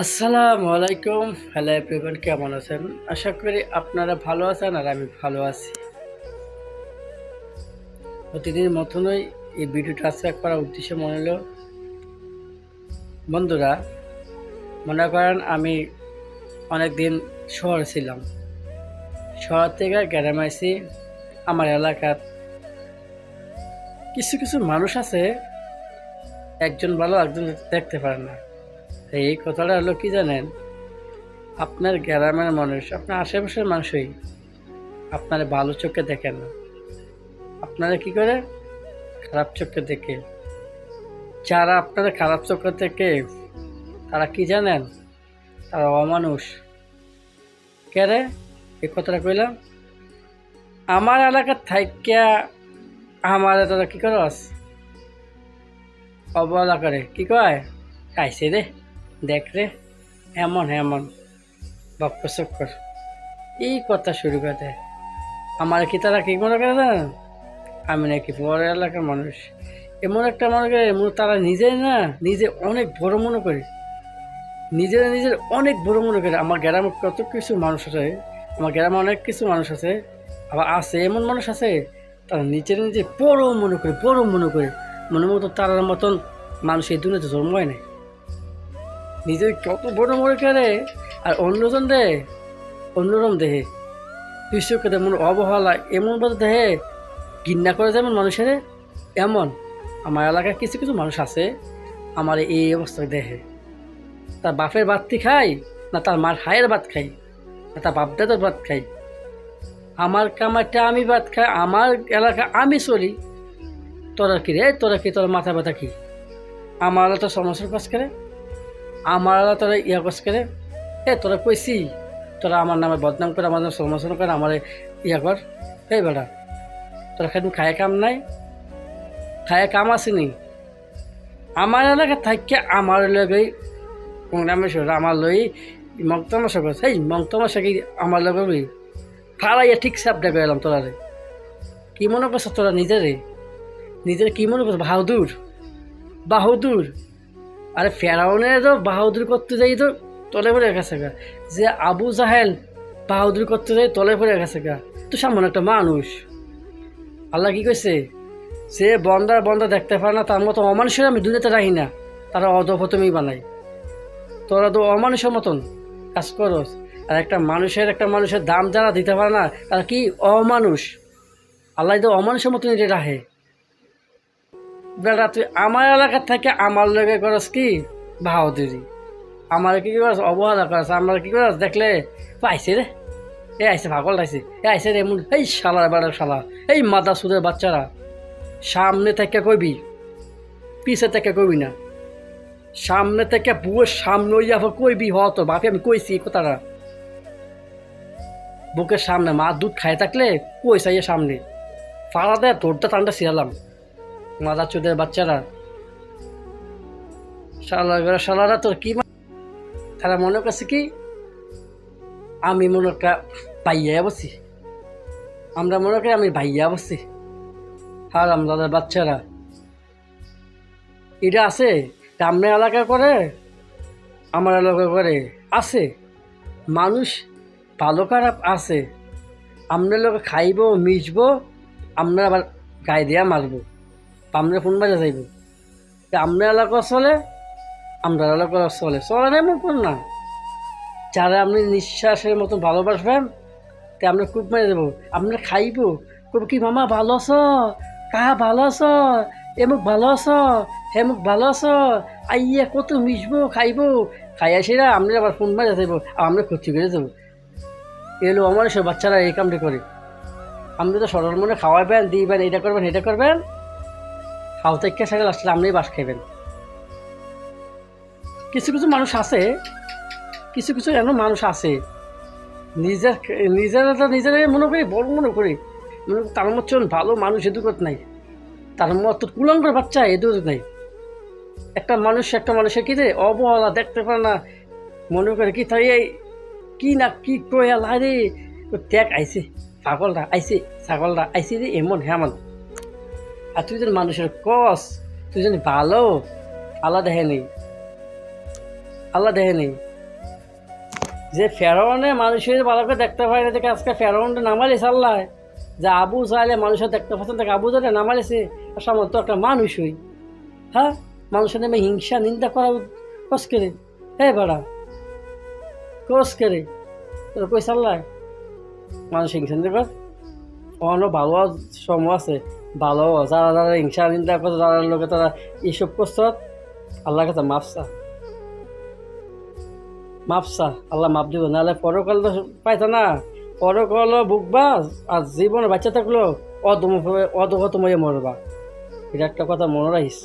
আসসালামু আলাইকুম। Hello everyone, কেমন আছেন? আশা করি আপনারা ভালো আছেন আর আমি ভালো আছি। প্রতিদিনের মতনই এই ভিডিওটা আজকে করার উদ্দেশ্য মনে হলো, বন্ধুরা মনে করেন আমি অনেক দিন শহরে ছিলাম। শহর থেকে গ্রামে আইছি। আমার এলাকার কিছু কিছু মানুষ আছে, একজন ভালো একজন দেখতে পারে না। এই কথাটা হলো কি জানেন, আপনার গ্রামের মানুষ, আপনার আশেপাশের মানুষই আপনারা ভালো চোখে দেখেন না, আপনারা কি করে খারাপ চোখে দেখে। যারা আপনারা খারাপ চোখে দেখে তারা কি জানেন, তারা অমানুষ। কেরে এই কথাটা কইলাম, আমার এলাকার থাইকা আমার তারা কি করস, অবহেলা করে, কি কয় খাইছে রে, দেখ রে, এমন এমন বক্র চক্কর, এই কথা শুরু করে দেয়। আমার কি তারা কি মনে করে জানেন, আমি নাকি বড় এলাকার মানুষ। এমন একটা মনে করে, তারা নিজে না নিজে অনেক বড় মনে করে, নিজের অনেক বড় মনে করে। আমার গ্রামে কত কিছু মানুষ আছে, আমার গ্রামে অনেক কিছু মানুষ আছে, আবার আছে এমন মানুষ আছে তারা নিজে বড় মনে করে, বড় মনে করে, মনের মতো তার মতন মানুষ এই দুনিয়াতে জন্ম হয় না। নিজে কত বড় মনে করে আর অন্যজন দেহে অন্যরম দেহে, বিশ্বকে তেমন অবহেলা এমন বলতে দেহে, ঘৃণা করে যেমন মানুষের, এমন আমার এলাকায় কিছু কিছু মানুষ আছে আমার এই অবস্থা দেখে। তার বাপের ভাতটি খাই না তার মার হায়ের ভাত খাই, না তার বাপ দাদার ভাত খাই, আমার কামাইটা আমি ভাত খাই, আমার এলাকা আমি চলি। তোরা কি রে, তোরা কি, তোর মাথা ব্যথা কি? আমার আলা তোর সমস্যার কাজ করে, আমার আলা তোরা ইয়া কাজ করে। তোরা কইছি তোরা আমার নামে বদনাম করে, আমার নামে সমালোচনা করে, আমার ইয়া কর। বেটা তোরা খালি খায় কাম নাই, খায় কাম আসেনি। আমার এলাকা থাকে আমার লগে আমার লই মংতমাশা করছে, এই মংতমাশা কি আমার লগে লই ফাড়াইয়া ঠিক সাপ দেখে এলাম। তোরা রে কি মনে করছ, তোরা নিজের কি মনে করছ, বাহাদুর বাহাদুর? আরে ফেরাউনের তো বাহাদুর করতে যাই তো তলে পড়ে গেছে গা, যে আবু জাহেল বাহাদুর করতে যাই তলে পড়ে গেছে গা। তো সামনে একটা মানুষ, আল্লাহ কি কইছে, সে বন্দা দেখতে পারে না, তার মতো অমানুষের আমি দুনিয়াতে রাখি না, তারা অধপতমই বানাই। তোরা তো অমানুষের মতন কাজ করস। আর একটা মানুষের দাম যারা দিতে পারে না তারা কি অমানুষ। আল্লাহ তো অমানুষের মতন এটা রাখে। বেটা তুই আমার এলাকার থেকে আমার লগে করস কি বাহাদুরি, আমার কি করস অবহেলা করস, আমার কি করস দেখলে পাইছে রে, এ আইসে পাগল আইসে, এ আইসে রে এমন, এই শালার বেড়ার শালা, এই মাদা সুদের বাচ্চারা, সামনে থেকে কইবি পিছে থেকে কইবি না, সামনে থেকে বুয়ের সামনে ওই আবার কইবি, হ তোর বাপে আমি কইছি এই কথাটা। বুকের সামনে মা দুধ খাই থাকলে কই চাইয়ে সামনে ফাড়া দেয়, তোরটা টানটা ছিড়ালাম। মাদা চুদের বাচ্চারা, শালারা তোর কি, তারা মনে করছে কি আমি মনে একটা পাইয়া বসি, আমরা মনে করি আমি ভাইয়া বসি। হারাম দাদার বাচ্চারা এটা আছে, সামনে এলাকা করে আমার এলাকা করে আছে মানুষ ভালো খারাপ আছে। আমরা লোক খাইব মিশব, আমরা আবার গায়ে দিয়া মারবো, আমরা ফোন বাজা যাইব। আমরা এলাকা চলে, আমরা এলাকা চলে চলে না এমন কোন না। যারা আপনি নিঃশ্বাসের মতো ভালোবাসবেন তে আমরা খুব মেরে দেবো, আমরা খাইব, খুব কি মামা ভালো আছো, কাহা ভালো আছো, এমুক ভালো আছো, হেমুক ভালো আছো, আইয়া কত মিশবো খাইবো, খাইয়া সেরা আমরা আবার ফোন বাজা যাইব, আমরা ক্ষতি করে যাবো। এলো আমার সব বাচ্চারা এই কামটা করে। আপনি তো সরল মনে খাওয়াবেন দিবেন, এটা করবেন এটা করবেন, খাওয়া থেকে সাথে লাস্টে আপনিই বাস খাইবেন। কিছু কিছু মানুষ আছে, কিছু কিছু এমন মানুষ আছে নিজেরা মনে করি বড় মনে করি, তার মতন ভালো মানুষ এদুকত নাই, তার মতো কুলঙ্গের বাচ্চা এদুকত নাই। একটা মানুষের কি রে অবহেলা দেখতে পারে না, মনে করে কি তাই কি না কি কয়া রে, ত্যাগ আইসে পাগলরা আইসে ছাগলরা আইসে রে এমন হেমন। আর তুই যেন মানুষের কস, তুই যেন ভালো, আল্লাহ দেখে নেই, যে ফেরাউনে মানুষের ভালো করে দেখতে পায় না দেখে আজকে ফেরাউনটা নামালি সাল্লায়, যে আবু চাইলে মানুষের দেখতে পাচ্ছেন তাকে আবু জালে নামালিছে, আর সামর্থ্য একটা মানুষ হই। হ্যাঁ, মানুষের নামে হিংসা নিন্দা করা কস করে, হে বেড়া কস করে তোর কই সাল্লায় মানুষ হিংসা নিন্দা কর। অন্য ভালো সময় আছে, ভালো যারা যারা হিংসা নিন্দা করে, যারা লোকে তারা এইসব করছ, আল্লাহ কাছে মাপসা মাপসা, আল্লাহ মাপ দিব, নাহলে পরকাল তো পাইতা না, পরকালও ভুগবা, আর জীবনে বাচ্চা থাকলেও অধম অধগত মরে মরবা। এটা একটা কথা মনে রাখিস।